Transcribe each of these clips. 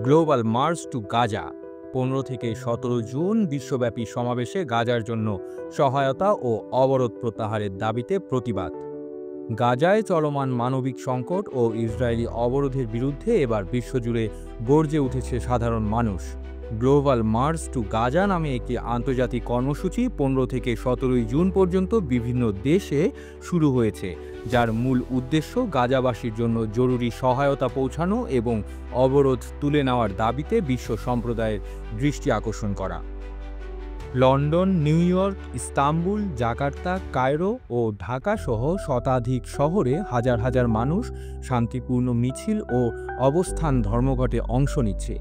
Global March two Gaza 15 থেকে 17 June বিশ্বব্যাপী সমাবেশে গাজার জন্য সহায়তা ও অবরোধ প্রত্যাহারের দাবিতে প্রতিবাদ। গাজায় চলমান মানবিক সংকট ও ইসরায়েলি অবরোধের বিরুদ্ধে এবার বিশ্বজুড়ে গর্জে উঠেছে সাধারণ মানুষ। গ্লোবাল মার্চ টু গাজা নামে একটি আন্তর্জাতিক কর্মসূচি 15 থেকে 17 জুন পর্যন্ত বিভিন্ন দেশে শুরু হয়েছে, যার মূল উদ্দেশ্য গাজাবাসীর জন্য জরুরি সহায়তা পৌঁছানো এবং অবরোধ তুলে নেওয়ার দাবিতে বিশ্ব সম্প্রদায়ের দৃষ্টি আকর্ষণ করা। London, New York, Istanbul, Jakarta, Cairo ও ঢাকা সহ শতাধিক শহরে হাজার হাজার মানুষ শান্তিপূর্ণ মিছিল ও অবস্থান ধর্মঘটে অংশ নিচ্ছে।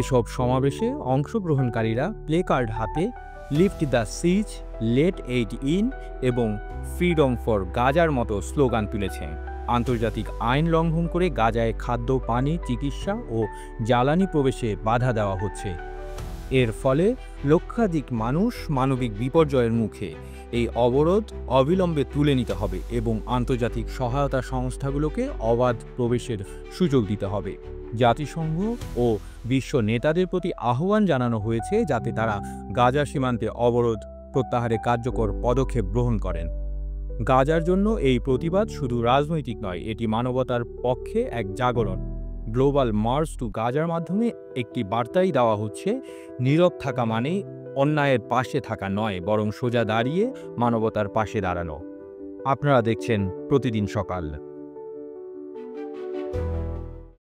এসব সমাবেশে অংশগ্রহণকারীরা প্লেকার্ড হাতে lift the siege, let aid in এবং ফ্রিডম ফর গাজার মতো স্লোগান তুলেছে। আন্তর্জাতিক আইন লঙ্ঘন করে গাজায় খাদ্য, পানি, চিকিৎসা ও জ্বালানি প্রবেশে বাধা দেওয়া হচ্ছে। এর ফলে লক্ষাধিক মানুষ মানবিক বিপর্যয়ের মুখে। এই অবরোধ অবিলম্বে তুলে নিতে হবে এবং আন্তর্জাতিক সহায়তা সংস্থাগুলোকে অবাধ প্রবেশের সুযোগ দিতে হবে। জাতিসংঘ ও বিশ্ব নেতাদের প্রতি আহ্বান জানানো হয়েছে যাতে তারা গাজা সীমান্তে অবরোধ প্রত্যাহারে কার্যকর পদক্ষেপ গ্রহণ করেন। গাজার জন্য এই প্রতিবাদ শুধু রাজনৈতিক নয়, এটি মানবতার পক্ষে এক জাগরণ। গ্লোবাল মার্চ টু গাজার মাধ্যমে একটি বার্তাই দেওয়া হচ্ছে, নীরব থাকা মানেই অন্যায়ের পাশে থাকা নয়, বরং সোজা দাঁড়িয়ে মানবতার পাশে দাঁড়ানো। আপনারা দেখছেন প্রতিদিন সকাল।